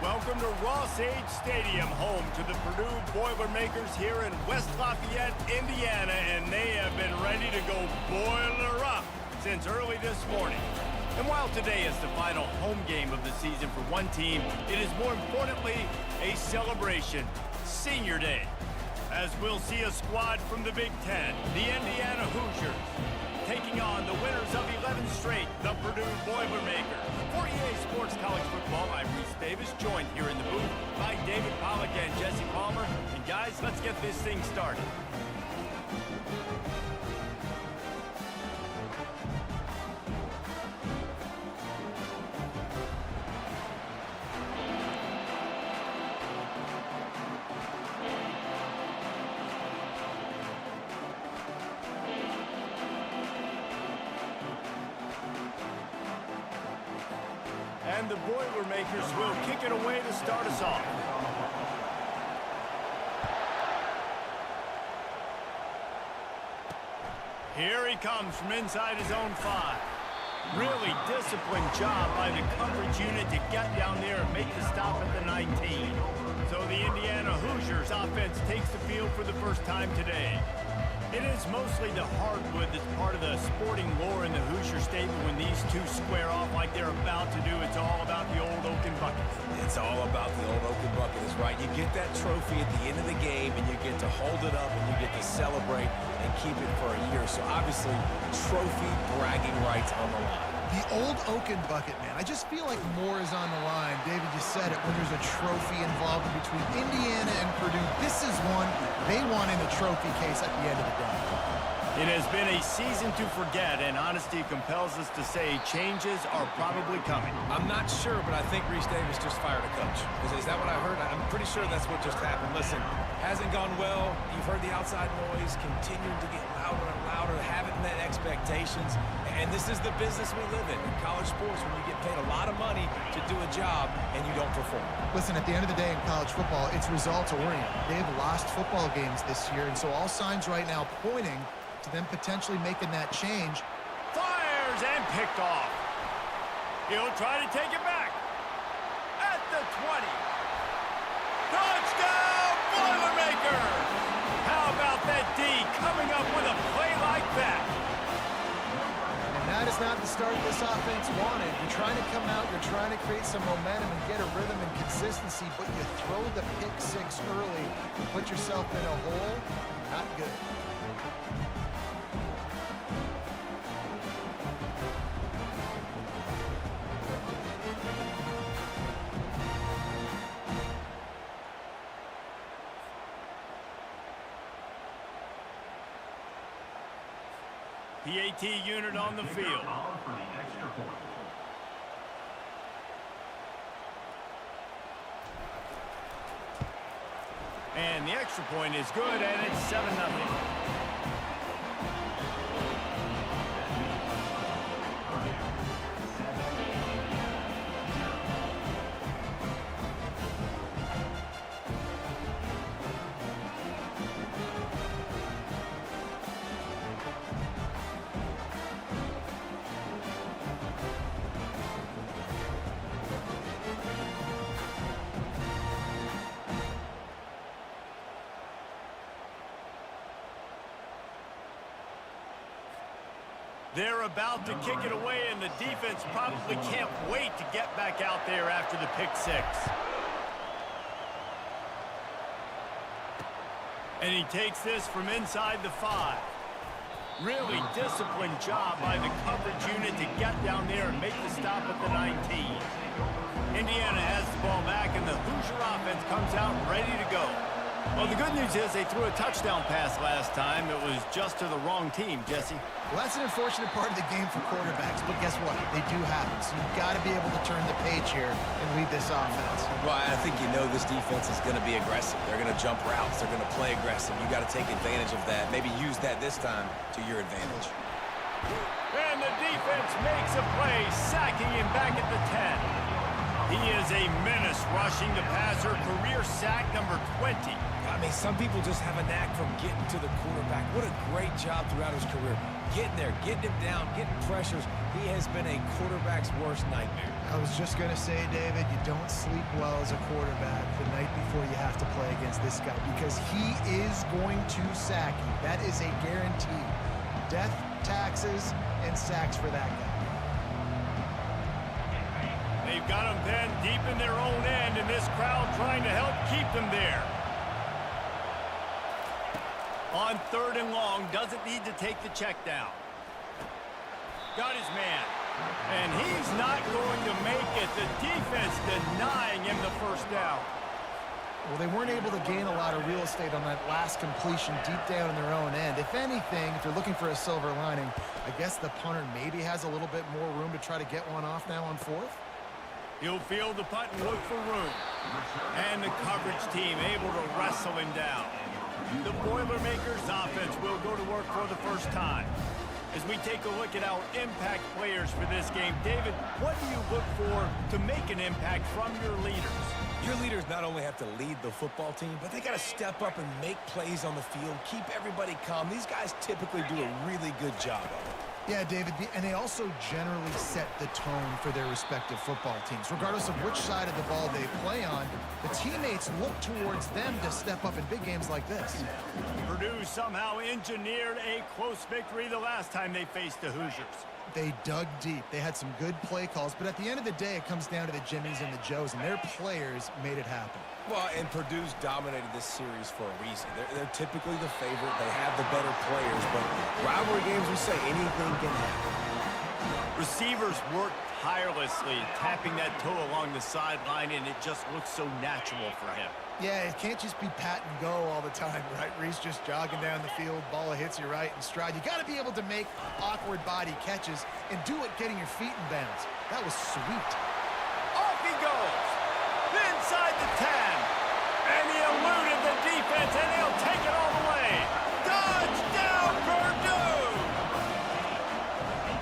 Welcome to Ross-Age Stadium, home to the Purdue Boilermakers here in West Lafayette, Indiana, and they have been ready to go boiler up since early this morning. And while today is the final home game of the season for one team, it is more importantly a celebration, Senior Day, as we'll see a squad from the Big Ten, the Indiana Hoosiers, taking on the winners of 11 straight, the Purdue Boilermakers. For EA Sports College Football, I'm Reese Davis, joined here in the booth by David Pollack and Jesse Palmer. And guys, let's get this thing started. And the Boilermakers will kick it away to start us off. Here he comes from inside his own 5. Really disciplined job by the coverage unit to get down there and make the stop at the 19. So the Indiana Hoosiers offense takes the field for the first time today. It is mostly the hardwood that's part of the sporting lore in the Hoosier statement when these two square off like they're about to do. It's all about the old oaken bucket. It's all about the old oaken bucket, is right. You get that trophy at the end of the game, and you get to hold it up, and you get to celebrate and keep it for a year. So obviously, trophy bragging rights on the line. The old oaken bucket, man. I just feel like more is on the line. David just said it, when there's a trophy involved between Indiana and Purdue. This is one they want in the trophy case at the end of the day. It has been a season to forget, and honesty compels us to say changes are probably coming. I'm not sure, but I think Reese Davis just fired a coach. Is that what I heard? I'm pretty sure that's what just happened. Listen, hasn't gone well. You've heard the outside noise continuing to get louder and louder, haven't met expectations. And this is the business we live in college sports, when you get paid a lot of money to do a job and you don't perform. Listen, at the end of the day in college football, it's results-oriented. They have lost football games this year, and so all signs right now pointing to them potentially making that change. Fires and picked off. He'll try to take it back. At the 20. Touchdown, Boilermakers! How about that D coming up with a play like that? And that is not the start this offense wanted. You're trying to come out, you're trying to create some momentum and get a rhythm and consistency, but you throw the pick 6 early, you put yourself in a hole, not good. PAT unit on the field. And the extra point is good, and it's 7-0. They're about to kick it away, and the defense probably can't wait to get back out there after the pick 6. And he takes this from inside the 5. Really disciplined job by the coverage unit to get down there and make the stop at the 19. Indiana has the ball back, and the Hoosier offense comes out ready to go. Well, the good news is they threw a touchdown pass last time. It was just to the wrong team, Jesse. Well, that's an unfortunate part of the game for quarterbacks, but guess what? They do happen, so you've got to be able to turn the page here and lead this offense. Well, I think you know this defense is going to be aggressive. They're going to jump routes. They're going to play aggressive. You got to take advantage of that. Maybe use that this time to your advantage. And the defense makes a play, sacking him back at the 10. He is a menace rushing the passer, career sack number 20. I mean, some people just have a knack for getting to the quarterback. What a great job throughout his career. Getting there, getting him down, getting pressures. He has been a quarterback's worst nightmare. I was just going to say, David, you don't sleep well as a quarterback the night before you have to play against this guy because he is going to sack you. That is a guarantee. Death, taxes, and sacks for that guy. They've got them then deep in their own end, and this crowd trying to help keep them there. On 3rd and long, doesn't need to take the check down. Got his man. And he's not going to make it. The defense denying him the first down. Well, they weren't able to gain a lot of real estate on that last completion deep down in their own end. If anything, if you're looking for a silver lining, I guess the punter maybe has a little bit more room to try to get one off now on 4th. He'll field the punt and look for room. And the coverage team able to wrestle him down. The Boilermakers offense will go to work for the first time. As we take a look at our impact players for this game, David, what do you look for to make an impact from your leaders? Your leaders not only have to lead the football team, but they got to step up and make plays on the field, keep everybody calm. These guys typically do a really good job of it. Yeah, David, and they also generally set the tone for their respective football teams. Regardless of which side of the ball they play on, the teammates look towards them to step up in big games like this. Purdue somehow engineered a close victory the last time they faced the Hoosiers. They dug deep. They had some good play calls, but at the end of the day, it comes down to the Jimmies and the Joes, and their players made it happen. Well, and Purdue's dominated this series for a reason. They're typically the favorite. They have the better players, but rivalry games, we say anything can happen. Receivers work tirelessly, tapping that toe along the sideline, and it just looks so natural for him. Yeah, it can't just be pat and go all the time, right? Reese just jogging down the field, ball hits you right in stride. You got to be able to make awkward body catches and do it getting your feet in bounds. That was sweet. Off he goes. Inside the 10. And he eluded the defense, and he'll take it all the way. Touchdown, Purdue!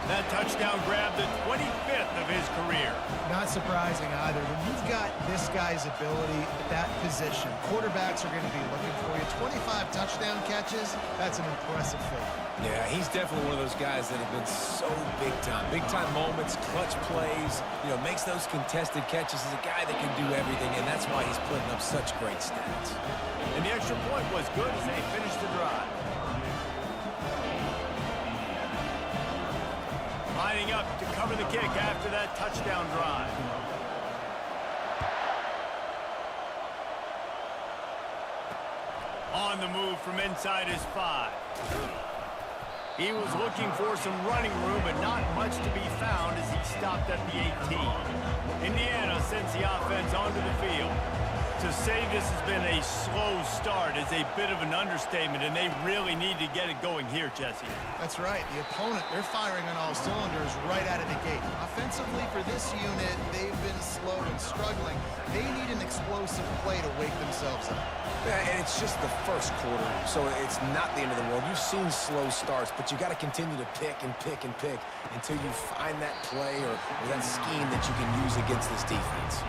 That touchdown grabbed the 25th of his career. Not surprising either. When you've got this guy's ability at that position, quarterbacks are going to be looking for you. 25 touchdown catches, that's an impressive feat. Yeah, he's definitely one of those guys that have been so big time. Big time moments, clutch plays, makes those contested catches. He's a guy that can do everything, and that's why he's putting up such great stats. And the extra point was good as they finished the drive. Lining up to cover the kick after that touchdown drive. On the move from inside his 5. He was looking for some running room, but not much to be found as he stopped at the 18. Indiana sends the offense onto the field. To say this has been a slow start is a bit of an understatement, and they really need to get it going here, Jesse. That's right. The opponent, they're firing on all cylinders right out of the gate. Offensively, for this unit, they've been slow and struggling. They need an explosive play to wake themselves up. Yeah, and it's just the first quarter, so it's not the end of the world. You've seen slow starts, but you got to continue to pick and pick and pick until you find that play or that scheme that you can use against this defense.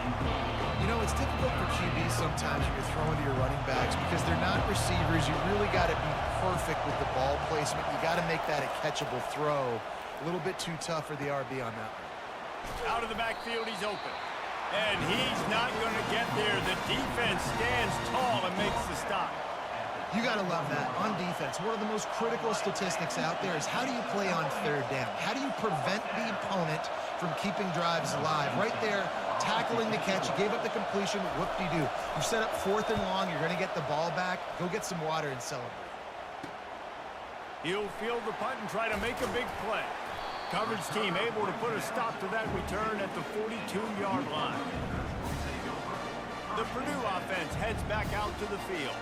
It's difficult for QBs sometimes when you're throwing to your running backs because they're not receivers. You really got to be perfect with the ball placement. You got to make that a catchable throw. A little bit too tough for the RB on that one. Out of the backfield, he's open. And he's not going to get there. The defense stands tall and makes the stop. You got to love that. On defense, one of the most critical statistics out there is how do you play on 3rd down? How do you prevent the opponent from keeping drives alive? Right there, tackling the catch. You gave up the completion. Whoop-de-doo. You set up 4th and long. You're going to get the ball back. Go get some water and celebrate. He'll field the punt and try to make a big play. Coverage team able to put a stop to that return at the 42-yard line. The Purdue offense heads back out to the field.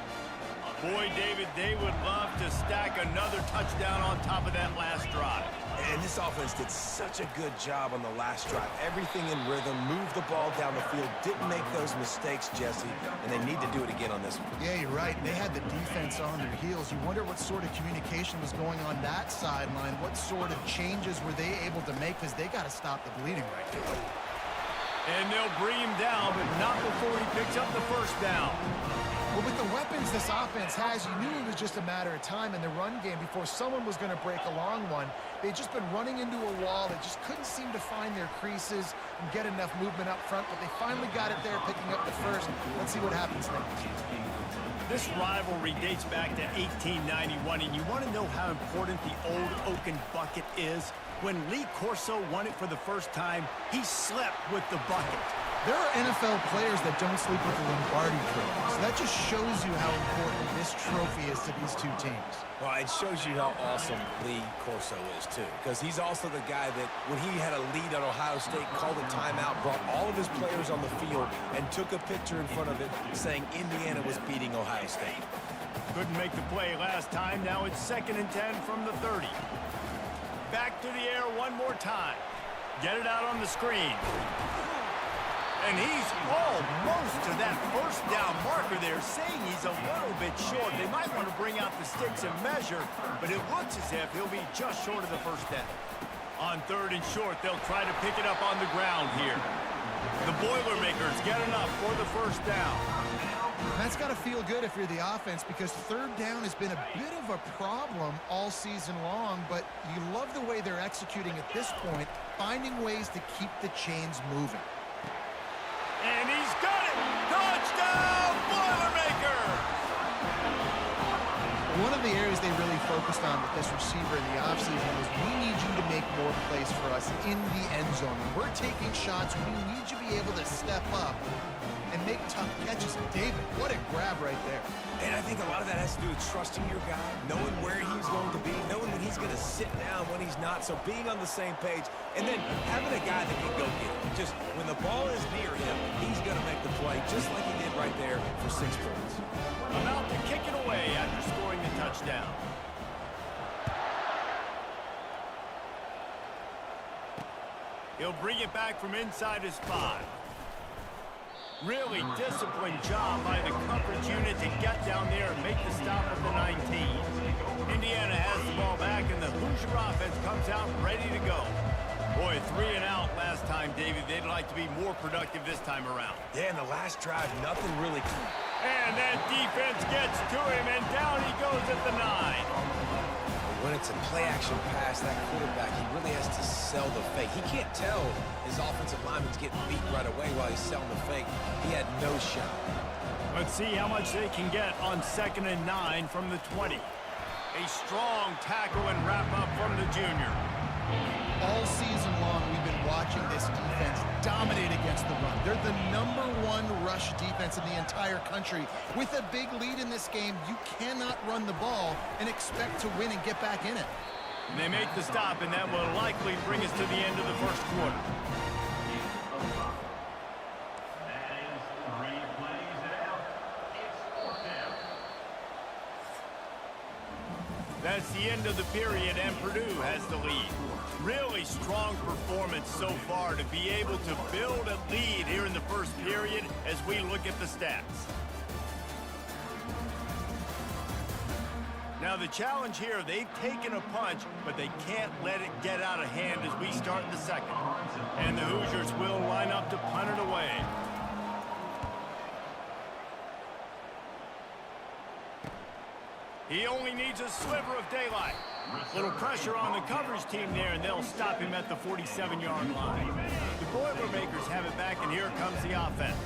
Boy, David, they would love to stack another touchdown on top of that last drive. And this offense did such a good job on the last drive. Everything in rhythm, moved the ball down the field, didn't make those mistakes, Jesse, and they need to do it again on this one. Yeah, you're right. They had the defense on their heels. You wonder what sort of communication was going on that sideline. What sort of changes were they able to make because they got to stop the bleeding right now. And they'll bring him down, but not before he picks up the first down. Well, with the weapons this offense has, you knew it was just a matter of time in the run game before someone was going to break a long one. They'd just been running into a wall. They just couldn't seem to find their creases and get enough movement up front, but they finally got it there, picking up the first. Let's see what happens next. This rivalry dates back to 1891, and you want to know how important the old Oaken bucket is? When Lee Corso won it for the first time, he slept with the bucket. There are NFL players that don't sleep with the Lombardi trophy, so that just shows you how important this trophy is to these two teams. Well, it shows you how awesome Lee Corso is, too, because he's also the guy that, when he had a lead on Ohio State, called a timeout, brought all of his players on the field, and took a picture in front of it saying Indiana was beating Ohio State. Couldn't make the play last time. Now it's 2nd and 10 from the 30. Back to the air one more time. Get it out on the screen. And he's almost to that first down marker there, saying he's a little bit short. They might want to bring out the sticks and measure, but it looks as if he'll be just short of the first down. On 3rd and short, they'll try to pick it up on the ground here. The Boilermakers get enough for the first down. That's got to feel good if you're the offense, because 3rd down has been a bit of a problem all season long, but you love the way they're executing at this point, finding ways to keep the chains moving. And he's got it! Touchdown, Boilermaker! One of the areas they really focused on with this receiver in the offseason was, we need you to make more plays for us in the end zone. When we're taking shots, we need you to be able to step up and make tough catches. And David, what a grab right there. And I think a lot of that has to do with trusting your guy, knowing where he's going to be, knowing when he's going to sit down, when he's not. So being on the same page, and then having a guy that can go get it. Just when the ball is near him, he's going to make the play, just like he did right there for 6 points. About to kick it away after scoring the touchdown. He'll bring it back from inside his 5. Really disciplined job by the coverage unit to get down there and make the stop at the 19. Indiana has the ball back, and the Hoosier offense comes out ready to go. Boy, 3 and out last time, David. They'd like to be more productive this time around. Yeah, in the last drive, nothing really. And that defense gets to him, and down he goes at the 9. When it's a play-action pass, that quarterback, he really has to sell the fake. He can't tell his offensive lineman's getting beat right away while he's selling the fake. He had no shot. Let's see how much they can get on 2nd and 9 from the 20. A strong tackle and wrap-up from the junior. All season long, we've been watching this defense dominate against the run. They're the #1 rush defense in the entire country. With a big lead in this game, you cannot run the ball and expect to win and get back in it. And they make the stop, and that will likely bring us to the end of the first quarter. That's the end of the period, and Purdue has the lead. Really strong performance so far to be able to build a lead here in the first period as we look at the stats. Now the challenge here, they've taken a punch, but they can't let it get out of hand as we start the second. And the Hoosiers will line up to punt it away. He only needs a sliver of daylight. Little pressure on the coverage team there, and they'll stop him at the 47-yard line. The Boilermakers have it back, and here comes the offense.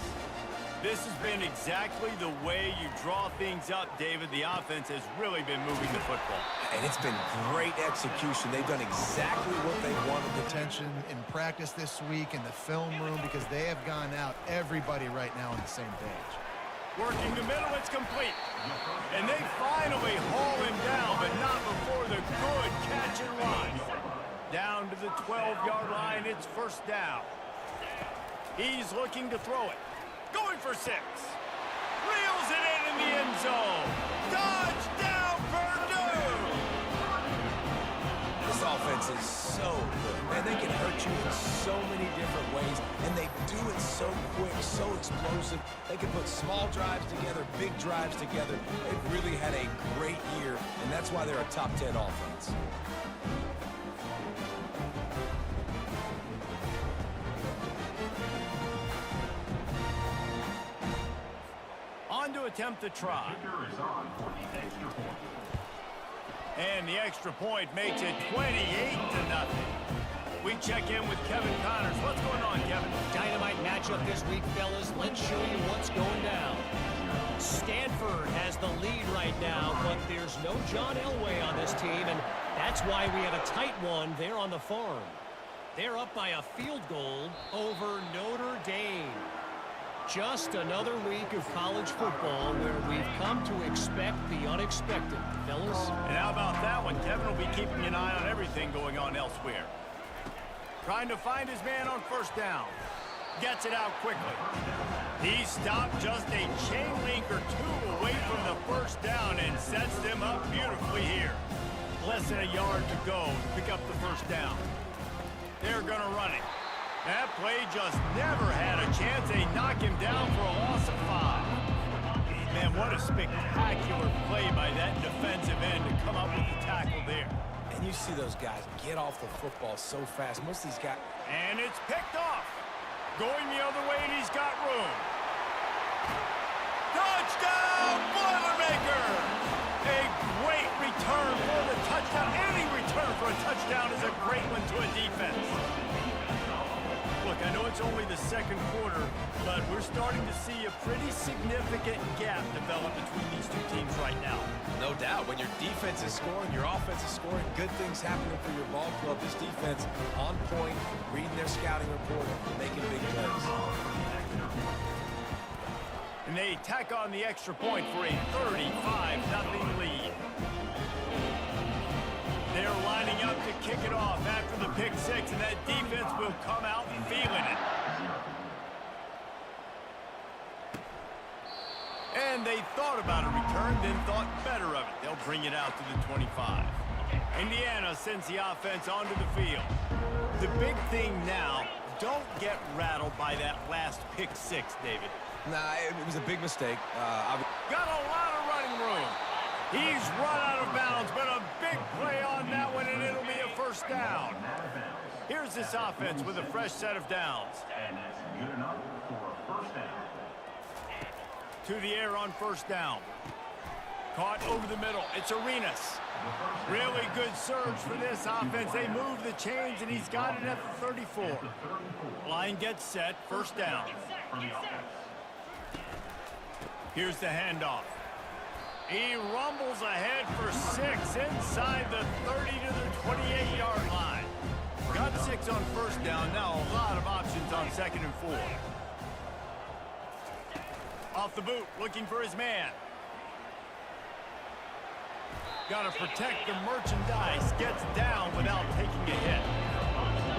This has been exactly the way you draw things up, David. The offense has really been moving the football. And it's been great execution. They've done exactly what they wanted. Attention in practice this week in the film room, because they have gone out, everybody right now on the same page. Working the middle, it's complete. And they finally haul him down, but not before the good catch and run. Down to the 12-yard line, it's first down. He's looking to throw it. Going for 6. Reels it in the end zone. Touchdown, Purdue! This offense is so good. Man, they can hurt you in so many different ways, and they do it so quick, so explosive. They can put small drives together, big drives together. They've really had a great year, and that's why they're a top 10 offense. On to a attempt the try. And the extra point makes it 28-0. We check in with Kevin Connors. What's going on, Kevin? Dynamite matchup this week, fellas. Let's show you what's going down. Stanford has the lead right now, but there's no John Elway on this team, and that's why we have a tight one there on the farm. They're up by a field goal over Notre Dame. Just another week of college football where we've come to expect the unexpected, fellas. And how about that one? Kevin will be keeping an eye on everything going on elsewhere. Trying to find his man on first down. Gets it out quickly. He stopped just a chain link or two away from the first down and sets them up beautifully here. Less than a yard to go to pick up the first down. They're going to run it. That play just never had a chance. They knock him down for a loss of 5. Man, what a spectacular play by that defensive end to come up with the tackle there. And you see those guys get off the football so fast. Most of these guys... And it's picked off. Going the other way, and he's got room. Touchdown, Boilermaker! A great return for the touchdown. Any return for a touchdown is a great one to a defense. Look, I know it's only the second quarter, but we're starting to see a pretty significant gap develop between these two teams right now. No doubt. When your defense is scoring, your offense is scoring, good things happening for your ball club. This defense on point, reading their scouting report, making big plays. And they tack on the extra point for a 35-0 lead. They're lining up to kick it off after the pick six, and that defense will come out feeling it. And they thought about a return, then thought better of it. They'll bring it out to the 25. Indiana sends the offense onto the field. The big thing now, don't get rattled by that last pick six, David. Nah, it was a big mistake. Got a lot of running room. He's run out of bounds, but a big play on that one, and it'll be a first down. Here's this offense with a fresh set of downs. And that's good enough for a first down. To the air on first down. Caught over the middle. It's Arenas. Really good surge for this offense. They move the chains, and he's got it at the 34. Line gets set. First down. Here's the handoff. He rumbles ahead for 6 inside the 30 to the 28-yard line. Got 6 on first down. Now a lot of options on 2nd and 4. Off the boot, looking for his man. Got to protect the merchandise. Gets down without taking a hit.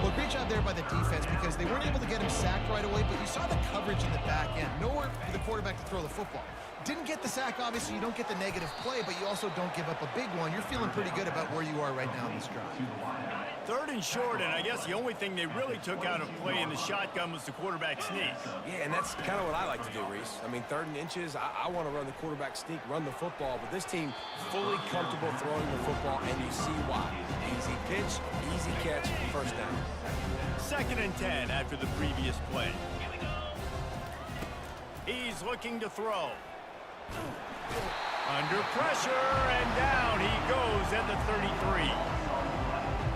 Well, great job there by the defense because they weren't able to get him sacked right away, but you saw the coverage in the back end. Nowhere for the quarterback to throw the football. Didn't get the sack, obviously. You don't get the negative play, but you also don't give up a big one. You're feeling pretty good about where you are right now in this drive. 3rd and short, and I guess the only thing they really took out of play in the shotgun was the quarterback sneak. Yeah, and that's kind of what I like to do, Reese. I mean, 3rd and inches, I want to run the quarterback sneak, run the football, but this team fully comfortable throwing the football, and you see why. Easy pitch, easy catch, first down. 2nd and 10 after the previous play. He's looking to throw. Under pressure, and down he goes at the 33.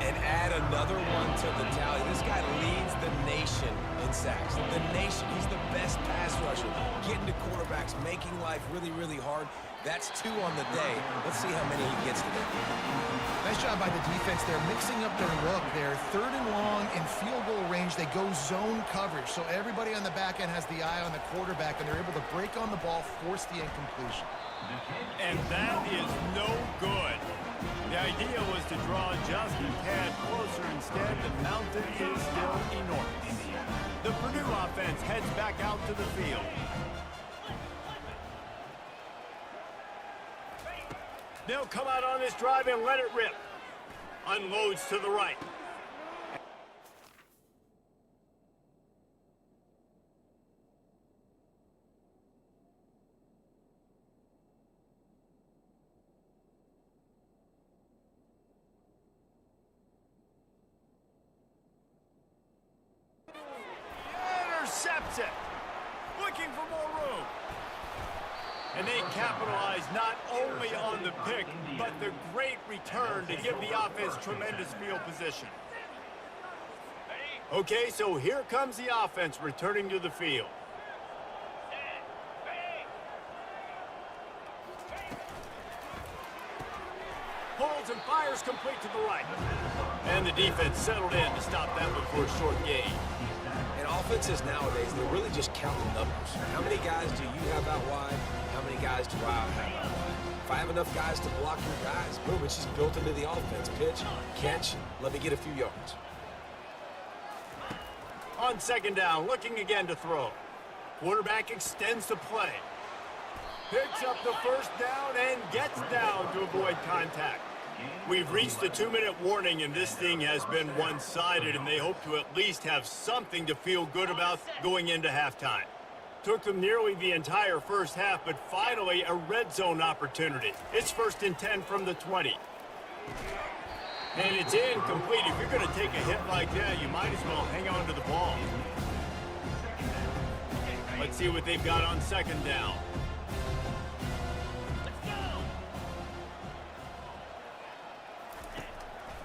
And add another one to the tally. This guy leads the nation in sacks. The nation. He's the best pass rusher. Getting to quarterbacks, making life really, really hard. That's 2 on the day. Let's see how many he gets today. Nice job by the defense. They're mixing up their look. They're 3rd and long in field goal range. They go zone coverage. So everybody on the back end has the eye on the quarterback, and they're able to break on the ball, force the incompletion. And that is no good. The idea was to draw just a tad closer. Instead, the mountain is still enormous. The Purdue offense heads back out to the field. They'll come out on this drive and let it rip. Unloads to the right. Intercepts it. Looking for more room. And they capitalized not only on the pick, but the great return to give the offense tremendous field position. Okay, so here comes the offense returning to the field. Pulls and fires complete to the right. And the defense settled in to stop that one for a short gain. And offenses nowadays, they're really just counting numbers. How many guys do you have out wide? How many guys do I have out wide? If I have enough guys to block your guys, boom, it's just built into the offense. Pitch, catch, let me get a few yards. On second down, looking again to throw. Quarterback extends the play. Picks up the first down and gets down to avoid contact. We've reached the 2-minute warning, and this thing has been one-sided, and they hope to at least have something to feel good about going into halftime. Took them nearly the entire first half, but finally a red zone opportunity. It's 1st and 10 from the 20. And it's incomplete. If you're going to take a hit like that, you might as well hang on to the ball. Let's see what they've got on second down.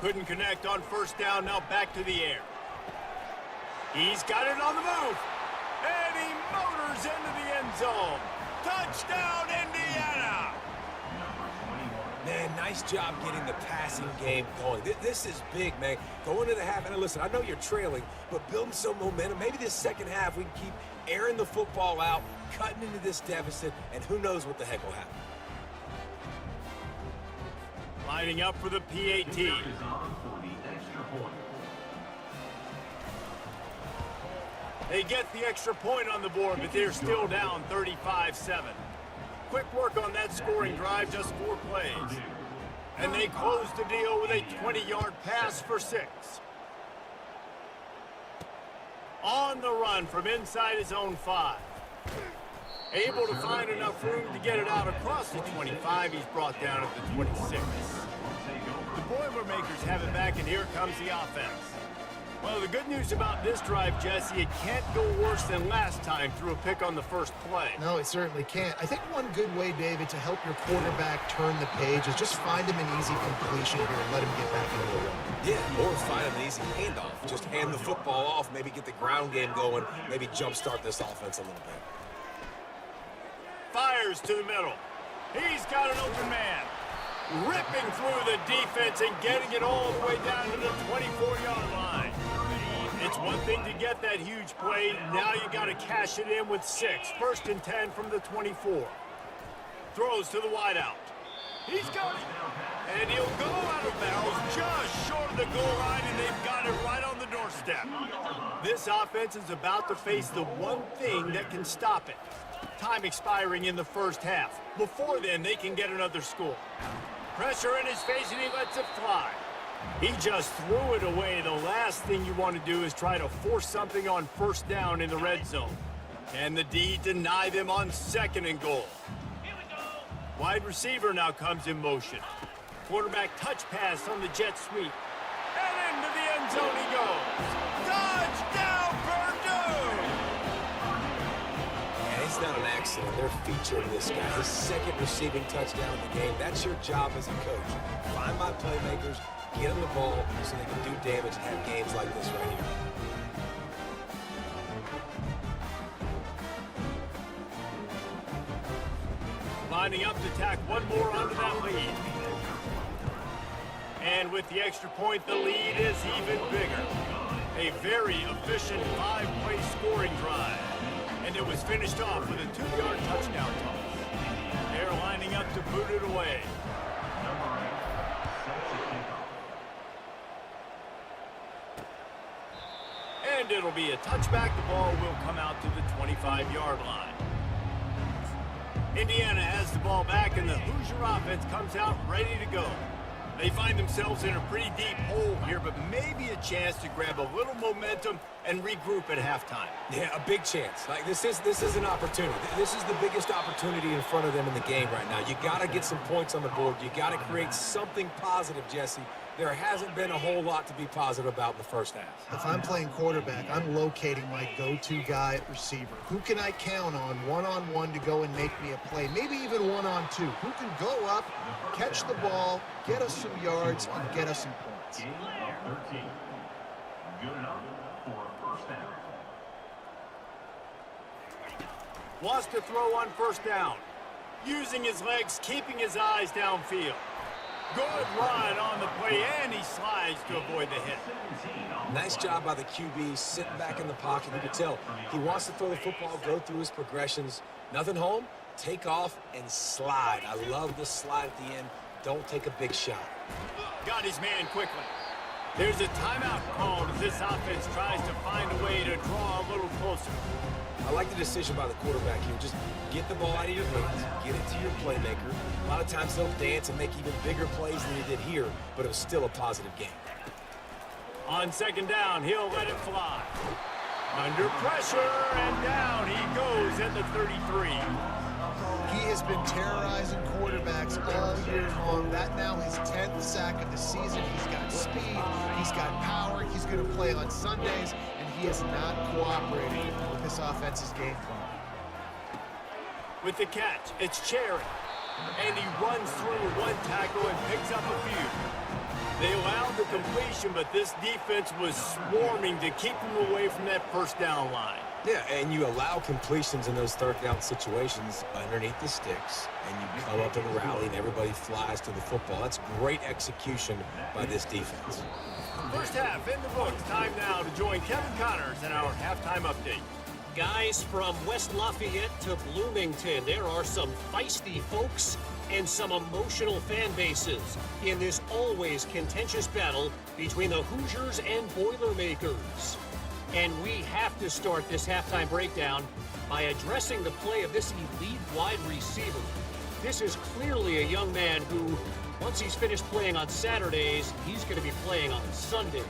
Couldn't connect on first down, now back to the air. He's got it on the move. And he motors into the end zone. Touchdown, Indiana! Man, nice job getting the passing game going. This is big, man. Going into the half, and listen, I know you're trailing, but building some momentum. Maybe this second half we can keep airing the football out, cutting into this deficit, and who knows what the heck will happen. Lining up for the PAT. They get the extra point on the board, but they're still down 35-7. Quick work on that scoring drive, just 4 plays. And they close the deal with a 20-yard pass for 6. On the run from inside his own 5. Able to find enough room to get it out across the 25. He's brought down at the 26. The Boilermakers have it back, and here comes the offense. Well, the good news about this drive, Jesse, it can't go worse than last time through a pick on the first play. No, it certainly can't. I think one good way, David, to help your quarterback turn the page is just find him an easy completion here and let him get back into the run. Yeah, or find an easy handoff. Just hand the football off, maybe get the ground game going, maybe jumpstart this offense a little bit. Fires to the middle. He's got an open man. Ripping through the defense and getting it all the way down to the 24-yard line. It's one thing to get that huge play. Now you got to cash it in with 6. 1st and 10 from the 24. Throws to the wideout. He's got it. And he'll go out of bounds just short of the goal line, and they've got it right on the doorstep. This offense is about to face the one thing that can stop it. Time expiring in the first half. Before then, they can get another score. Pressure in his face, and he lets it fly. He just threw it away. The last thing you want to do is try to force something on first down in the red zone. And the D deny them on 2nd and goal. Wide receiver now comes in motion. Quarterback touch pass on the jet sweep. And into the end zone he goes. Touchdown, Purdue! It's not an accident. They're featuring this guy. His 2nd receiving touchdown in the game. That's your job as a coach. Find my playmakers, get them the ball so they can do damage and have games like this right here. Lining up to tack one more onto that lead. And with the extra point, the lead is even bigger. A very efficient 5-play scoring drive. And it was finished off with a 2-yard touchdown toss. They're lining up to boot it away. And it'll be a touchback. The ball will come out to the 25-yard line. Indiana has the ball back, and the Hoosier offense comes out ready to go. They find themselves in a pretty deep hole here, but maybe a chance to grab a little momentum and regroup at halftime. Yeah, a big chance. Like this is an opportunity. This is the biggest opportunity in front of them in the game right now. You got to get some points on the board. You got to create something positive, Jesse. there hasn't been a whole lot to be positive about in the first half. If I'm playing quarterback, I'm locating my go-to guy at receiver. Who can I count on one-on-one to go and make me a play? Maybe even one-on-two. Who can go up, catch the ball, get us some yards, and get us some points? Gain of 13. Good enough for a first down. Wants to throw on first down. Using his legs, keeping his eyes downfield. Good run on the play, and he slides to avoid the hit. Nice job by the QB, sitting back in the pocket. You can tell he wants to throw the football, go through his progressions. Nothing home, take off, and slide. I love the slide at the end. Don't take a big shot. Got his man quickly. There's a timeout called as this offense tries to find a way to draw a little closer. I like the decision by the quarterback here. Just get the ball out of your hands, get it to your playmaker. A lot of times they'll dance and make even bigger plays than he did here, but it was still a positive game. On second down, he'll let it fly. Under pressure, and down he goes at the 33. He has been terrorizing quarterbacks all year long. That now his 10th sack of the season. He's got speed, he's got power, he's going to play on Sundays, and he is not cooperating with this offense's game plan. With the catch, it's Cherry. And he runs through one tackle and picks up a few. They allowed the completion, but this defense was swarming to keep him away from that first down line. Yeah, and you allow completions in those third down situations underneath the sticks, and you come up in a rally and everybody flies to the football. That's great execution by this defense. First half in the books. Time now to join Kevin Connors in our halftime update. Guys, from West Lafayette to Bloomington, there are some feisty folks and some emotional fan bases in this always contentious battle between the Hoosiers and Boilermakers. And we have to start this halftime breakdown by addressing the play of this elite wide receiver. This is clearly a young man who, once he's finished playing on Saturdays, he's going to be playing on Sundays.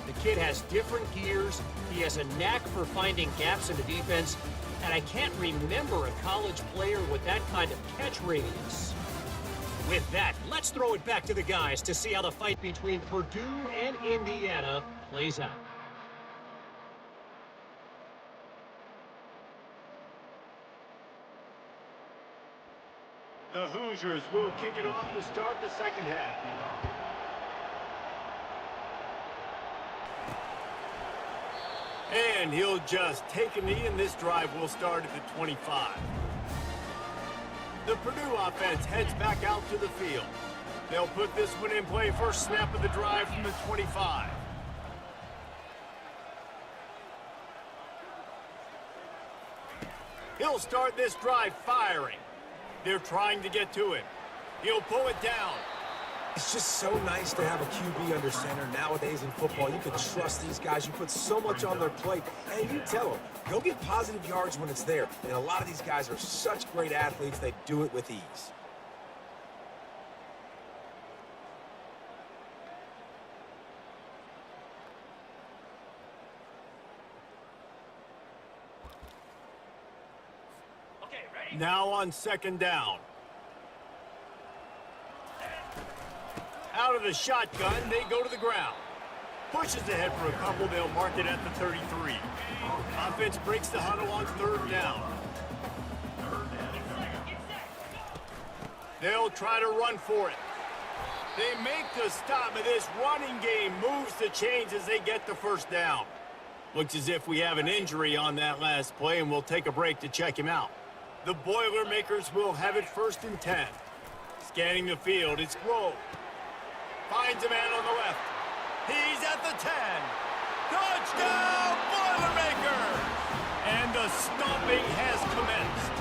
The kid has different gears, he has a knack for finding gaps in the defense, and I can't remember a college player with that kind of catch radius. With that, let's throw it back to the guys to see how the fight between Purdue and Indiana plays out. The Hoosiers will kick it off to start the second half. And he'll just take a knee, and this drive will start at the 25. The Purdue offense heads back out to the field. They'll put this one in play first snap of the drive from the 25. He'll start this drive firing. They're trying to get to him. He'll pull it down. It's just so nice to have a QB under center nowadays in football. You can trust these guys. You put so much on their plate, and you tell them, go get positive yards when it's there. And a lot of these guys are such great athletes, they do it with ease. Now on second down. Out of the shotgun, they go to the ground. Pushes ahead for a couple, they'll mark it at the 33. Offense breaks the huddle on third down. They'll try to run for it. They make the stop, and this running game moves the chains as they get the first down. Looks as if we have an injury on that last play, and we'll take a break to check him out. The Boilermakers will have it first and 10. Scanning the field, it's Grove. Finds a man on the left. He's at the 10. Touchdown, Boilermakers! And the stomping has commenced.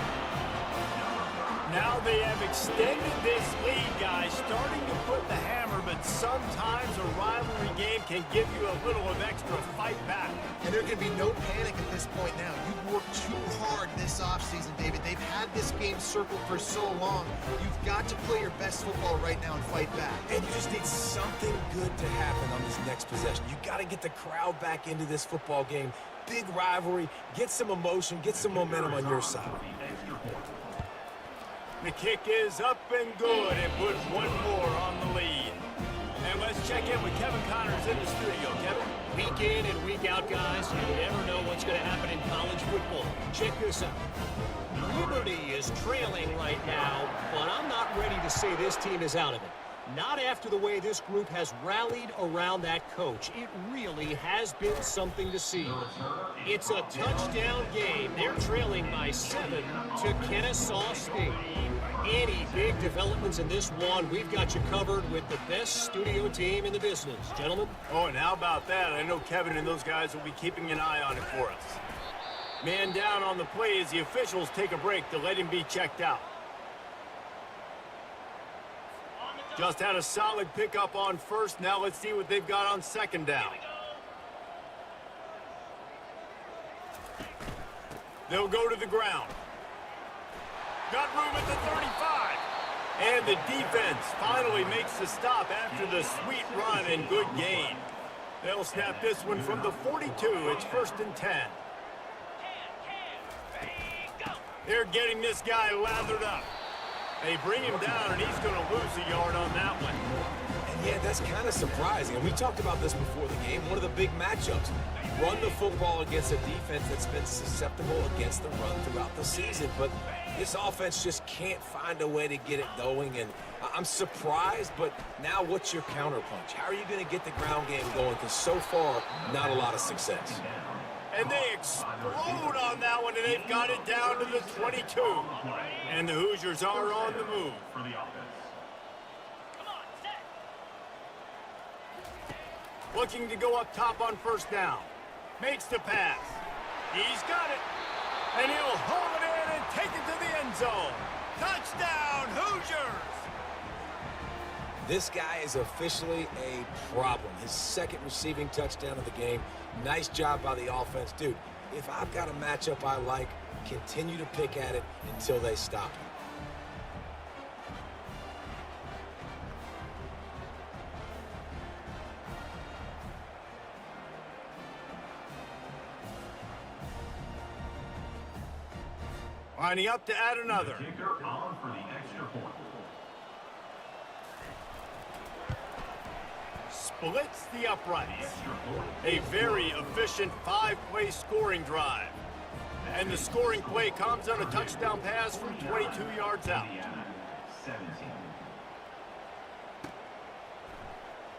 Now they have extended this lead, guys, starting to put the hammer, but sometimes a rivalry game can give you a little of extra fight back. And there can be no panic at this point now. You've worked too hard this offseason, David. They've had this game circled for so long. You've got to play your best football right now and fight back. And you just need something good to happen on this next possession. You got to get the crowd back into this football game. Big rivalry. Get some emotion. Get some momentum on your side. The kick is up and good, and puts one more on the lead. And let's Let's check in with Kevin Connors in the studio. Kevin? Week in and week out, guys, you never know what's going to happen in college football. Check this out. Liberty is trailing right now, but I'm not ready to say this team is out of it. Not after the way this group has rallied around that coach. It really has been something to see. It's a touchdown game. They're trailing by 7 to Kennesaw State. Any big developments in this one, we've got you covered with the best studio team in the business. Gentlemen? Oh, and how about that? I know Kevin and those guys will be keeping an eye on it for us. Man down on the play as the officials take a break to let him be checked out. Just had a solid pickup on first. Now let's see what they've got on second down. They'll go to the ground. Got room at the 35. And the defense finally makes the stop after the sweet run and good gain. They'll snap this one from the 42. It's 1st and 10. They're getting this guy lathered up. They bring him down, and he's going to lose a yard on that one. And yeah, that's kind of surprising. And we talked about this before the game. One of the big matchups. Run the football against a defense that's been susceptible against the run throughout the season. But this offense just can't find a way to get it going. And I'm surprised, but now what's your counterpunch? How are you going to get the ground game going? Because so far, not a lot of success. And they explode on that one, and they've got it down to the 22. And the Hoosiers are on the move. Looking to go up top on first down. Makes the pass. He's got it. And he'll haul it in and take it to the end zone. Touchdown, Hoosiers! This guy is officially a problem. His second receiving touchdown of the game. Nice job by the offense. Dude, if I've got a matchup I like, continue to pick at it until they stop him. Lining up to add another. Kicker on for the extra point. Splits the uprights. A very efficient 5-play scoring drive. And the scoring play comes on a touchdown pass from 22 yards out. 17.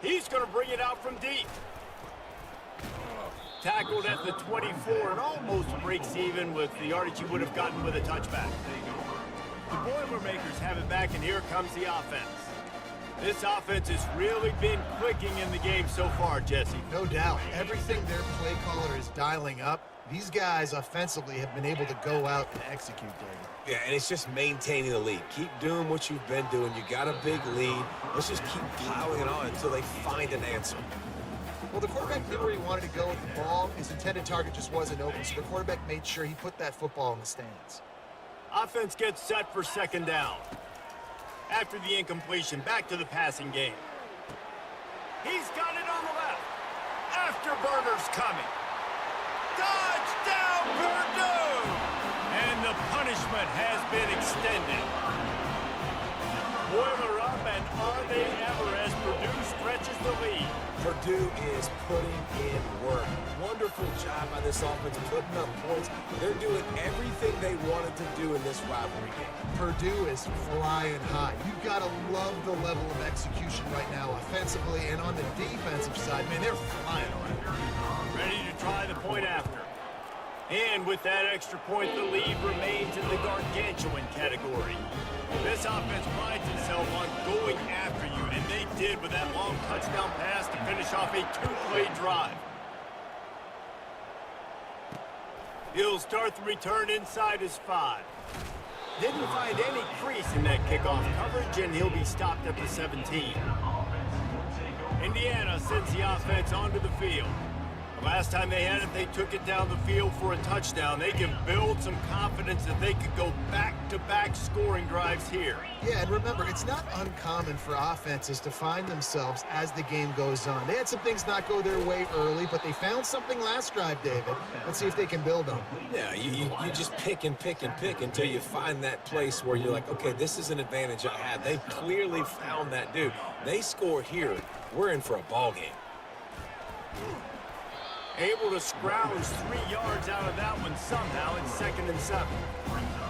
He's going to bring it out from deep. Tackled at the 24 and almost breaks even with the yardage he would have gotten with a touchback. The Boilermakers have it back, and here comes the offense. This offense has really been clicking in the game so far, Jesse. No doubt. Everything their play caller is dialing up, these guys offensively have been able to go out and execute, David. Yeah, and it's just maintaining the lead. Keep doing what you've been doing. You got a big lead. Let's just keep piling it on until they find an answer. Well, the quarterback knew where he wanted to go with the ball. His intended target just wasn't open, so the quarterback made sure he put that football in the stands. Offense gets set for second down. After the incompletion, back to the passing game. He's got it on the left. Afterburner's coming. Touchdown, Purdue! And the punishment has been extended. Boiler up, and are they ever as Purdue stretches the lead. Purdue is putting in work. Wonderful job by this offense, putting up points. They're doing everything they wanted to do in this rivalry game. Purdue is flying high. You've got to love the level of execution right now offensively, and on the defensive side, man, they're flying around. Ready to try the point after. And with that extra point, the lead remains in the gargantuan category. This offense prides itself on going after you, and they did with that long touchdown pass to finish off a 2-play drive. He'll start the return inside his 5. Didn't find any crease in that kickoff coverage, and he'll be stopped at the 17. Indiana sends the offense onto the field. Last time they had it, they took it down the field for a touchdown. They can build some confidence that they could go back-to-back scoring drives here. Yeah, and remember, it's not uncommon for offenses to find themselves as the game goes on. They had some things not go their way early, but they found something last drive, David. Let's see if they can build on it. Yeah, you just pick and pick and pick until you find that place where you're like, okay, this is an advantage I have. They clearly found that, dude. They score here. We're in for a ball game. Able to scrounge 3 yards out of that one somehow in 2nd and 7.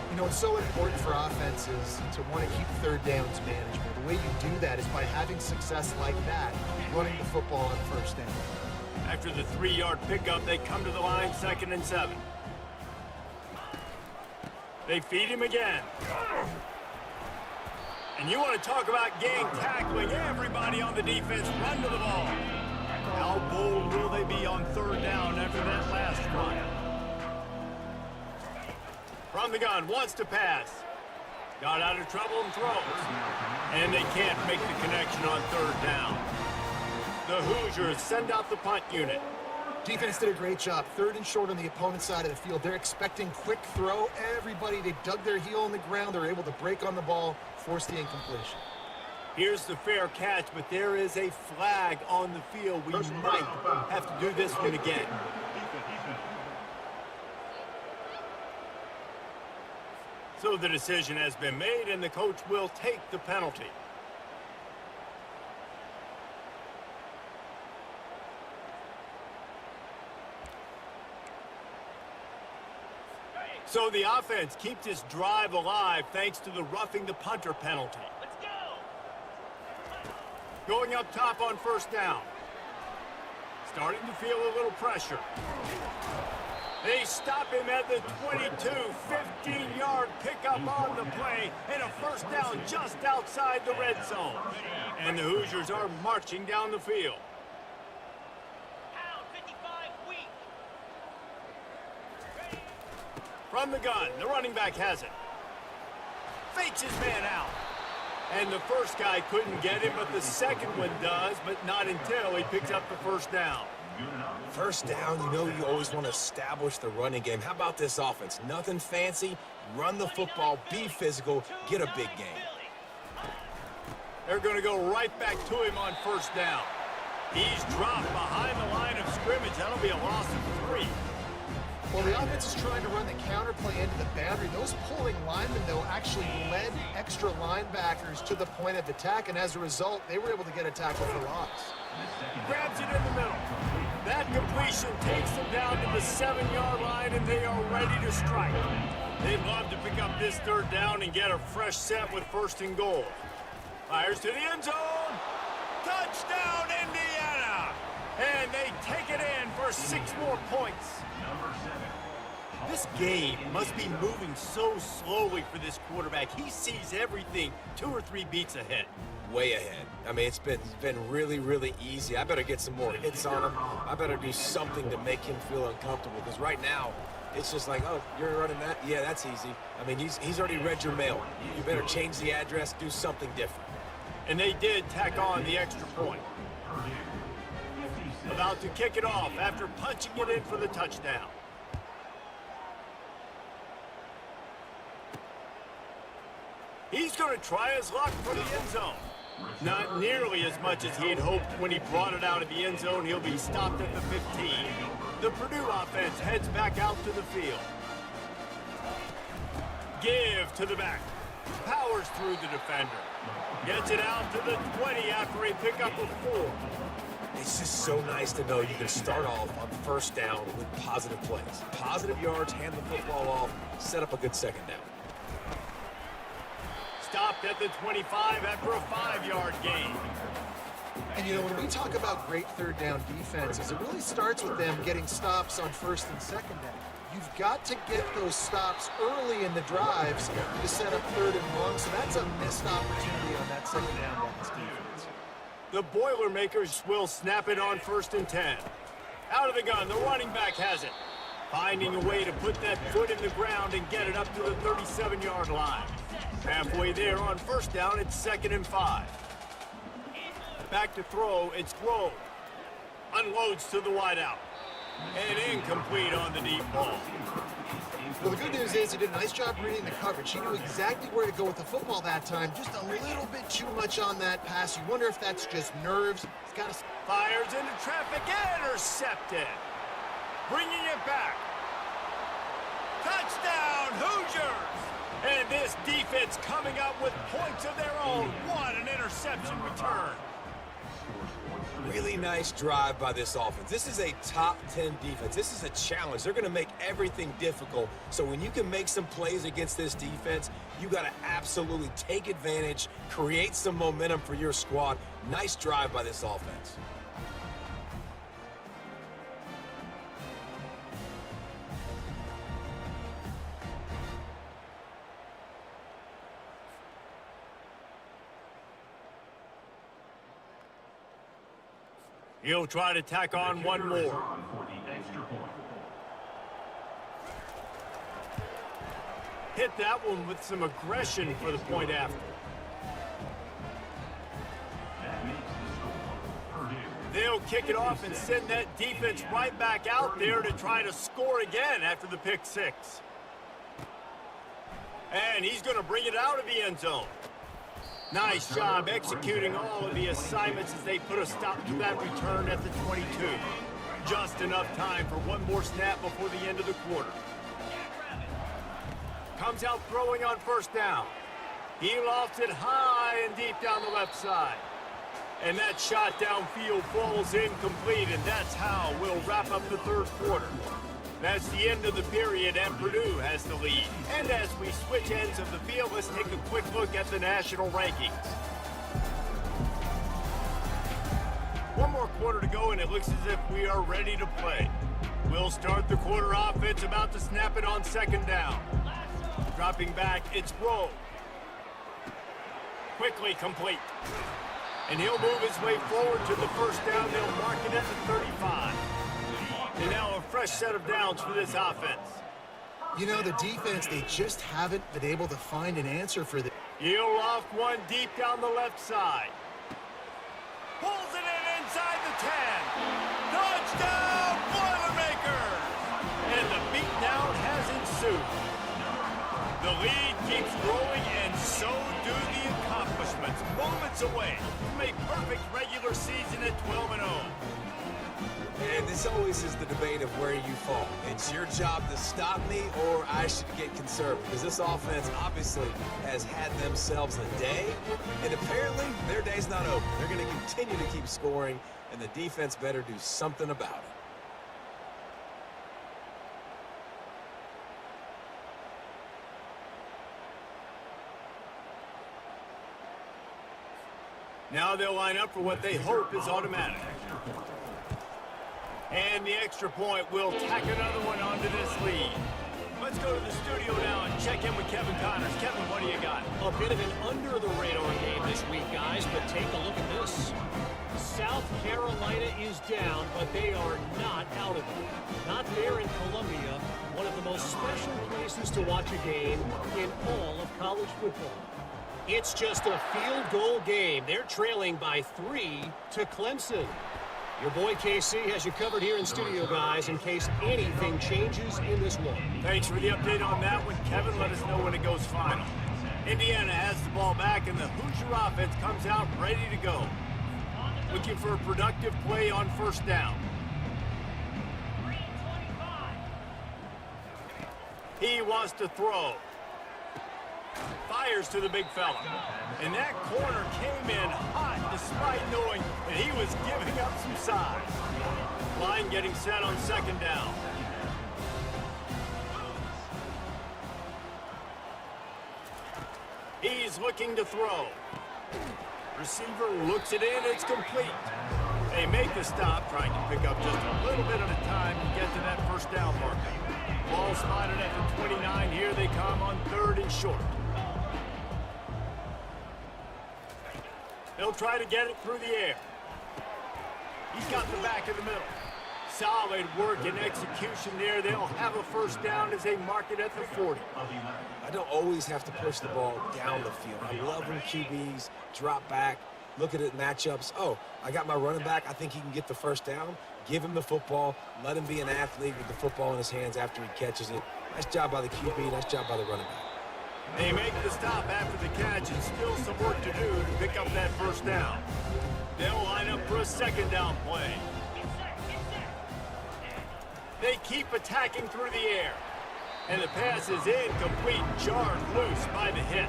You know, it's so important for offenses to want to keep third downs management. The way you do that is by having success like that, running the football on first down. After the 3-yard pickup, they come to the line 2nd and 7. They feed him again. And you want to talk about gang tackling. Everybody on the defense run to the ball. How bold will they be on 3rd down after that last run? From the gun, wants to pass. Got out of trouble and throws. And they can't make the connection on 3rd down. The Hoosiers send out the punt unit. Defense did a great job. 3rd and short on the opponent's side of the field. They're expecting quick throw. Everybody, they dug their heel in the ground. They're able to break on the ball, force the incompletion. Here's the fair catch, but there is a flag on the field. We might have to do this one again. So the decision has been made, and the coach will take the penalty. So the offense keeps this drive alive thanks to the roughing the punter penalty. Going up top on 1st down. Starting to feel a little pressure. They stop him at the 22, 15-yard pickup on the play, and a 1st down just outside the red zone. And the Hoosiers are marching down the field. From the gun, the running back has it. Fakes his man out. And the first guy couldn't get him, but the second one does, but not until he picks up the 1st down. 1st down, you know you always want to establish the running game. How about this offense? Nothing fancy. Run the football, be physical, get a big game. They're going to go right back to him on 1st down. He's dropped behind the line of scrimmage. That'll be a loss of 3. Well, the offense is trying to run the counterplay into the boundary. Those pulling linemen, though, actually led extra linebackers to the point of attack, and as a result, they were able to get a tackle for loss. Grabs it in the middle. That completion takes them down to the 7-yard line, and they are ready to strike. They'd love to pick up this 3rd down and get a fresh set with 1st and goal. Fires to the end zone. Touchdown, Indiana! And they take it in for 6 more points. This game must be moving so slowly for this quarterback. He sees everything 2 or 3 beats ahead. Way ahead. I mean, it's been really, really easy. I better get some more hits on him. I better do something to make him feel uncomfortable, because right now, it's just like, oh, you're running that? Yeah, that's easy. I mean, he's already read your mail. You better change the address, do something different. And they did tack on the extra point. About to kick it off after punching it in for the touchdown. He's going to try his luck for the end zone. Not nearly as much as he had hoped when he brought it out of the end zone. He'll be stopped at the 15. The Purdue offense heads back out to the field. Give to the back. Powers through the defender. Gets it out to the 20 after a pickup of 4. It's just so nice to know you can start off on 1st down with positive plays. Positive yards, hand the football off, set up a good 2nd down. Stopped at the 25 after a 5-yard gain. And, you know, when we talk about great 3rd down defenses, it really starts with them getting stops on 1st and 2nd down. You've got to get those stops early in the drives to set up 3rd and long, so that's a missed opportunity on that 2nd down by this defense. The Boilermakers will snap it on 1st and 10. Out of the gun, the running back has it. Finding a way to put that foot in the ground and get it up to the 37-yard line. Halfway there on 1st down, it's 2nd and 5. Back to throw, it's Grove. Unloads to the wideout. And incomplete on the deep ball. Well, the good news is he did a nice job reading the coverage. He knew exactly where to go with the football that time. Just a little bit too much on that pass. You wonder if that's just nerves. He's got to... Fires into traffic, intercepted. Bringing it back. Touchdown, Hoosiers! And this defense coming up with points of their own. What an interception return. Really nice drive by this offense. This is a top 10 defense. This is a challenge. They're going to make everything difficult. So when you can make some plays against this defense, you got to absolutely take advantage, create some momentum for your squad. Nice drive by this offense. He'll try to tack on one more. Hit that one with some aggression for the point after. They'll kick it off and send that defense right back out there to try to score again after the pick six. And he's going to bring it out of the end zone. Nice job executing all of the assignments as they put a stop to that return at the 22. Just enough time for one more snap before the end of the quarter. Comes out throwing on first down. He lofts it high and deep down the left side. And that shot downfield falls incomplete, and that's how we'll wrap up the third quarter. That's the end of the period, and Purdue has the lead. And as we switch ends of the field, let's take a quick look at the national rankings. One more quarter to go, and it looks as if we are ready to play. We'll start the quarter offense, about to snap it on second down. Dropping back, it's Rowe. Quickly complete. And he'll move his way forward to the first down. They'll mark it at the 35. And now a fresh set of downs for this offense. You know, the defense, they just haven't been able to find an answer for this. He'll loft one deep down the left side. Pulls it in inside the 10. Touchdown, Boilermakers! And the beatdown has ensued. The lead keeps growing, and so do the accomplishments. Moments away from a perfect regular season at 12-0. And this always is the debate of where you fall. It's your job to stop me, or I should get conservative. Because this offense obviously has had themselves a day, and apparently their day's not over. They're going to continue to keep scoring, and the defense better do something about it. Now they'll line up for what they hope is automatic. And the extra point will tack another one onto this lead. Let's go to the studio now and check in with Kevin Connors. Kevin, what do you got? A bit of an under-the-radar game this week, guys, but take a look at this. South Carolina is down, but they are not out of it. Not there in Columbia, one of the most special places to watch a game in all of college football. It's just a field goal game. They're trailing by 3 to Clemson. Your boy KC has you covered here in studio, guys, in case anything changes in this one. Thanks for the update on that one, Kevin. Let us know when it goes final. Indiana has the ball back, and the Hoosier offense comes out ready to go. Looking for a productive play on first down. He wants to throw. Fires to the big fella. And that corner came in hot despite knowing that he was giving up some size. Line getting set on second down. He's looking to throw. Receiver looks it in, it's complete. They make the stop, trying to pick up just a little bit at a time to get to that first down marker. Ball spotted at the 29. Here they come on third and short. They'll try to get it through the air. He's got the back in the middle. Solid work and execution there. They'll have a first down as they mark it at the 40. I don't always have to push the ball down the field. I love when QBs drop back, look at it matchups. Oh, I got my running back. I think he can get the first down. Give him the football. Let him be an athlete with the football in his hands after he catches it. Nice job by the QB. Nice job by the running back. They make the stop after the catch and still some work to do to pick up that first down. They'll line up for a second down play. They keep attacking through the air. And the pass is incomplete, jarred loose by the hit.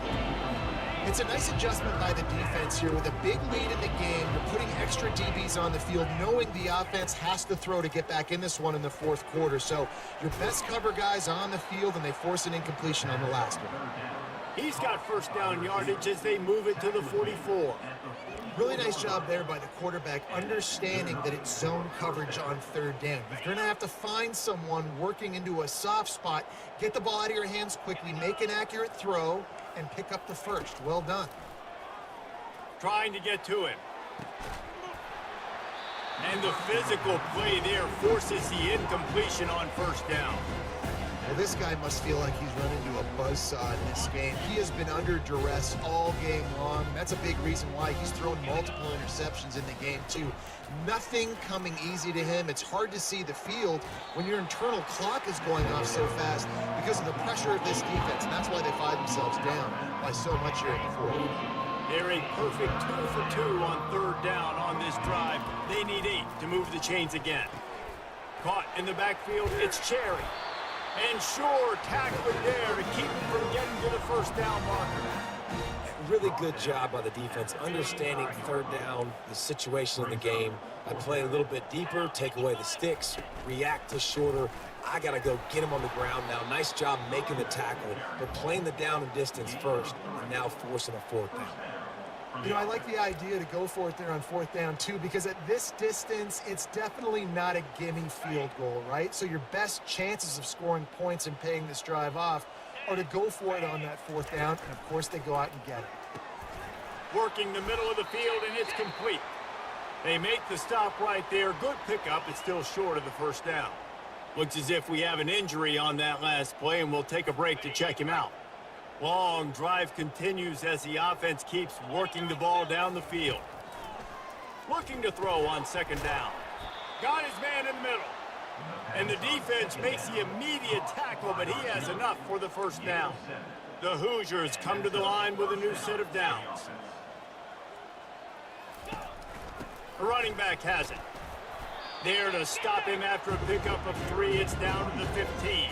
It's a nice adjustment by the defense here. With a big lead in the game, you're putting extra DBs on the field, knowing the offense has to throw to get back in this one in the fourth quarter. So your best cover guys on the field, and they force an incompletion on the last one. He's got first down yardage as they move it to the 44. Really nice job there by the quarterback, understanding that it's zone coverage on third down. You're going to have to find someone working into a soft spot, get the ball out of your hands quickly, make an accurate throw, and pick up the first. Well done. Trying to get to him. And the physical play there forces the incompletion on first down. Well, this guy must feel like he's run into a buzzsaw in this game. He has been under duress all game long. That's a big reason why he's thrown multiple interceptions in the game, too. Nothing coming easy to him. It's hard to see the field when your internal clock is going off so fast because of the pressure of this defense, and that's why they find themselves down by so much here in the fourth. They're a perfect 2 for 2 on third down on this drive. They need 8 to move the chains again. Caught in the backfield, it's Cherry. And sure, tackling there to keep him from getting to the first down marker. Really good job by the defense, understanding third down, the situation in the game. I play a little bit deeper, take away the sticks, react to shorter. I got to go get him on the ground now. Nice job making the tackle, but playing the down and distance first, and now forcing a fourth down. You know, I like the idea to go for it there on fourth down, too, because at this distance, it's definitely not a gimme field goal, right? So your best chances of scoring points and paying this drive off are to go for it on that fourth down, and, of course, they go out and get it. Working the middle of the field, and it's complete. They make the stop right there. Good pickup. It's still short of the first down. Looks as if we have an injury on that last play, and we'll take a break to check him out. Long drive continues as the offense keeps working the ball down the field. Looking to throw on second down. Got his man in the middle. And the defense makes the immediate tackle, but he has enough for the first down. The Hoosiers come to the line with a new set of downs. The running back has it. There to stop him after a pickup of 3. It's down to the 15.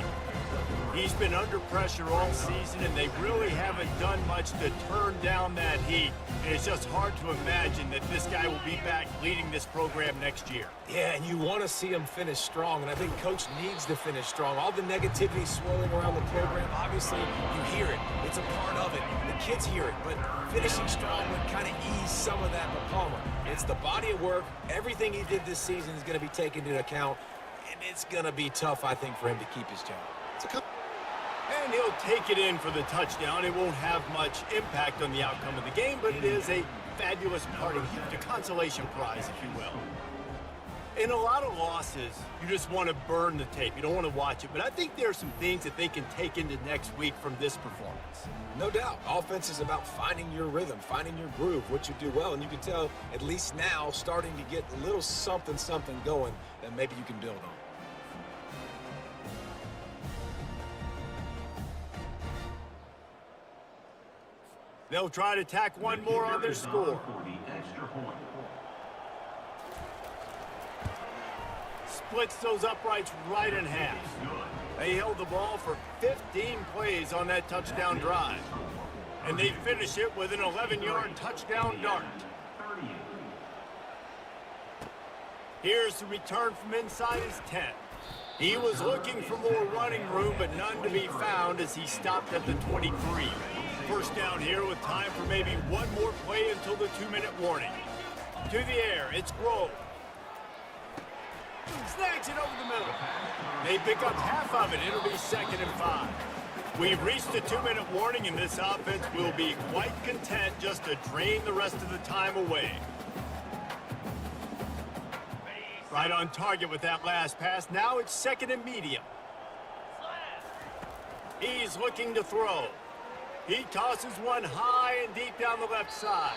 He's been under pressure all season, and they really haven't done much to turn down that heat. And it's just hard to imagine that this guy will be back leading this program next year. Yeah, and you want to see him finish strong, and I think Coach needs to finish strong. All the negativity swirling around the program, obviously, you hear it. It's a part of it. The kids hear it, but finishing strong would kind of ease some of that for Palmer. It's the body of work. Everything he did this season is going to be taken into account, and it's going to be tough, I think, for him to keep his job. And he'll take it in for the touchdown. It won't have much impact on the outcome of the game, but it is a fabulous parting gift, a consolation prize, if you will. In a lot of losses, you just want to burn the tape. You don't want to watch it. But I think there are some things that they can take into next week from this performance. No doubt. Offense is about finding your rhythm, finding your groove, what you do well. And you can tell, at least now, starting to get a little something going that maybe you can build on. They'll try to tack one more on their score. Splits those uprights right in half. They held the ball for 15 plays on that touchdown drive. And they finish it with an 11-yard touchdown dart. Here's the return from inside his 10. He was looking for more running room, but none to be found as he stopped at the 23. First down here with time for maybe one more play until the 2-minute warning. To the air, it's Grove. Snags it over the middle. They pick up half of it. It'll be 2nd and 5. We've reached the 2-minute warning, and this offense will be quite content just to drain the rest of the time away. Right on target with that last pass. Now it's 2nd and medium. He's looking to throw. He tosses one high and deep down the left side.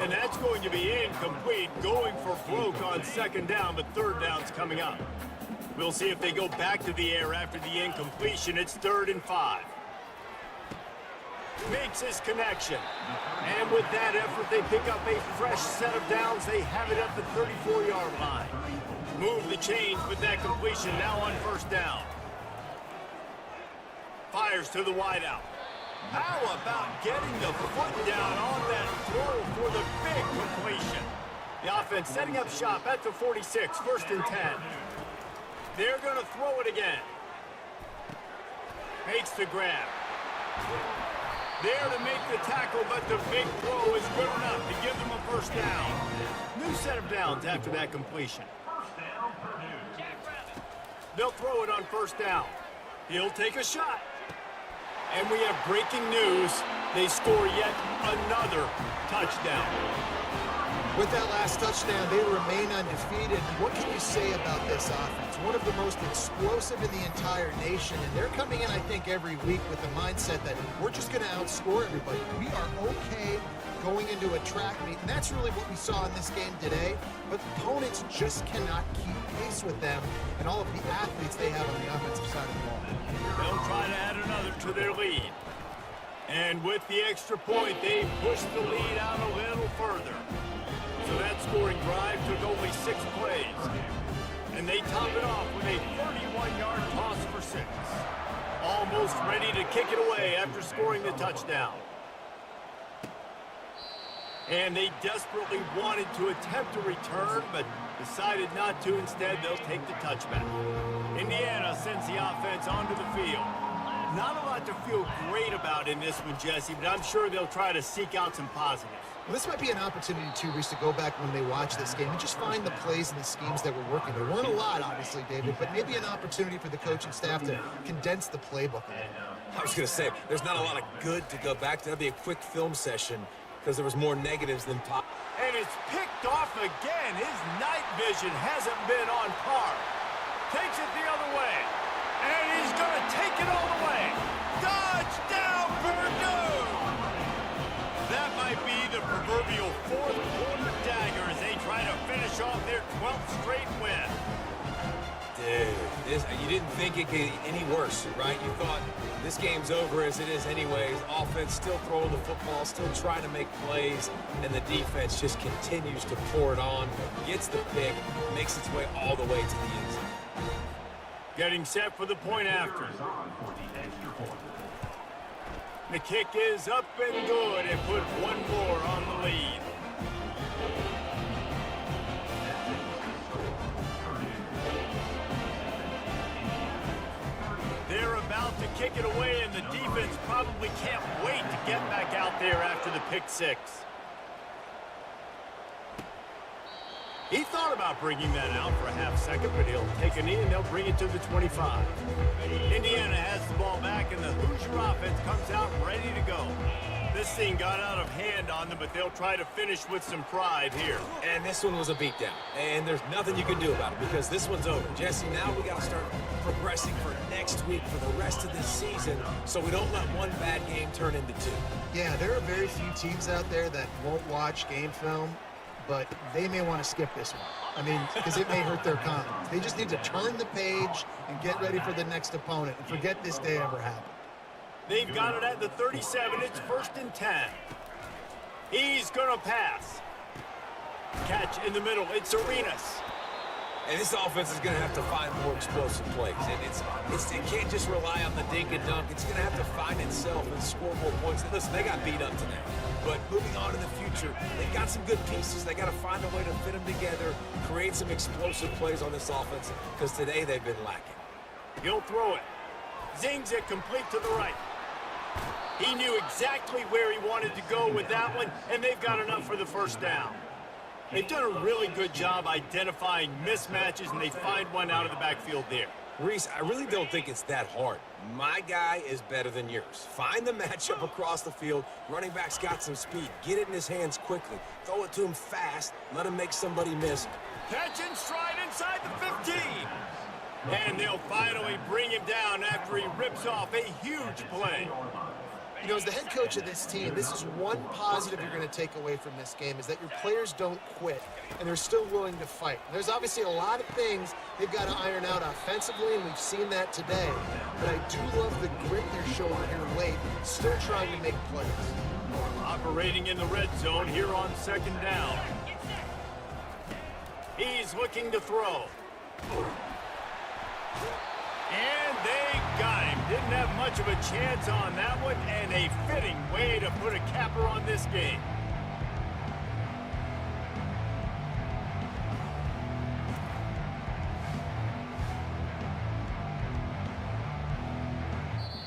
And that's going to be incomplete, going for broke on second down, but third down's coming up. We'll see if they go back to the air after the incompletion. It's 3rd and 5. Makes his connection. And with that effort, they pick up a fresh set of downs. They have it at the 34-yard line. Move the chains with that completion, now on first down. Fires to the wideout. How about getting the foot down on that throw for the big completion? The offense setting up shop at the 46, 1st and 10. They're going to throw it again. Makes the grab. There to make the tackle, but the big throw is good enough to give them a first down. New set of downs after that completion. They'll throw it on first down. He'll take a shot. And we have breaking news. They score yet another touchdown. With that last touchdown, they remain undefeated. What can you say about this offense? One of the most explosive in the entire nation, and they're coming in, I think, every week with the mindset that we're just going to outscore everybody. We are okay going into a track meet, and that's really what we saw in this game today. But opponents just cannot keep pace with them and all of the athletes they have on the offensive side of the ball. They'll try to add another to their lead. And with the extra point, they push the lead out a little further. So that scoring drive took only 6 plays. And they top it off with a 31-yard toss for 6. Almost ready to kick it away after scoring the touchdown. And they desperately wanted to attempt a return, but decided not to. Instead, they'll take the touchback. Indiana sends the offense onto the field. Not a lot to feel great about in this one, Jesse, but I'm sure they'll try to seek out some positives. Well, this might be an opportunity, too, Reese, to go back when they watch this game and just find the plays and the schemes that were working. There weren't a lot, obviously, David, but maybe an opportunity for the coaching staff to condense the playbook a little. I was going to say, there's not a lot of good to go back to. That'd be a quick film session because there was more negatives than positive. And it's picked off again. His night vision hasn't been on par. Takes it the other way. And he's going to take it all the way. Touchdown, Purdue! That might be the proverbial 4th quarter dagger as they try to finish off their 12th straight win. Dude, you didn't think it could get any worse, right? You thought this game's over as it is anyways. Offense still throwing the football, still trying to make plays, and the defense just continues to pour it on, gets the pick, makes its way all the way to the end zone. Getting set for the point after. The kick is up and good and put one more on the lead. They're about to kick it away, and the defense probably can't wait to get back out there after the pick 6. He thought about bringing that out for a half second, but he'll take a knee and they'll bring it to the 25. Indiana has the ball back, and the Hoosier offense comes out ready to go. This thing got out of hand on them, but they'll try to finish with some pride here. And this one was a beatdown, and there's nothing you can do about it because this one's over. Jesse, now we got to start progressing for next week for the rest of this season so we don't let one bad game turn into 2. Yeah, there are very few teams out there that won't watch game film, but they may want to skip this one. I mean, because it may hurt their confidence. They just need to turn the page and get ready for the next opponent and forget this day ever happened. They've got it at the 37. It's 1st and 10. He's going to pass. Catch in the middle. It's Arenas. And this offense is going to have to find more explosive plays. And it can't just rely on the dink and dunk. It's going to have to find itself and score more points. And listen, they got beat up today. But moving on in the future, they've got some good pieces. They got to find a way to fit them together, create some explosive plays on this offense, because today they've been lacking. He'll throw it. Zings it complete to the right. He knew exactly where he wanted to go with that one, and they've got enough for the first down. They've done a really good job identifying mismatches, and they find one out of the backfield there. Reese, I really don't think it's that hard. My guy is better than yours. Find the matchup across the field. Running back's got some speed. Get it in his hands quickly. Throw it to him fast. Let him make somebody miss. Catch and stride inside the 15. And they'll finally bring him down after he rips off a huge play. You know, as the head coach of this team, this is one positive you're going to take away from this game, is that your players don't quit, and they're still willing to fight. There's obviously a lot of things they've got to iron out offensively, and we've seen that today. But I do love the grit they're showing here late, still trying to make plays. Operating in the red zone here on second down. He's looking to throw. And they got him. Didn't have much of a chance on that one, and a fitting way to put a capper on this game.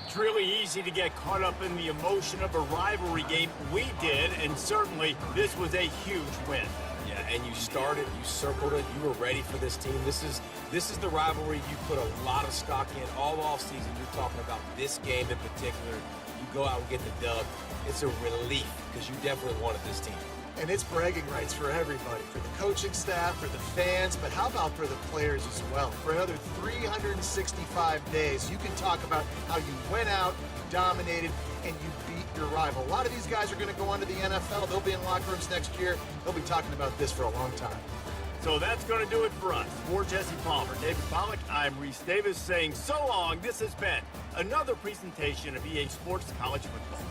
It's really easy to get caught up in the emotion of a rivalry game. We did, and certainly this was a huge win. Yeah, and you started, you circled it, you were ready for this team. This is the rivalry you put a lot of stock in all offseason. You're talking about this game in particular. You go out and get the dub. It's a relief because you definitely wanted this team. And it's bragging rights for everybody, for the coaching staff, for the fans, but how about for the players as well? For another 365 days, you can talk about how you went out, dominated, and you beat your rival. A lot of these guys are going to go on to the NFL. They'll be in locker rooms next year. They'll be talking about this for a long time. So that's going to do it for us. For Jesse Palmer, David Pollack, I'm Reese Davis saying so long. This has been another presentation of EA Sports College Football.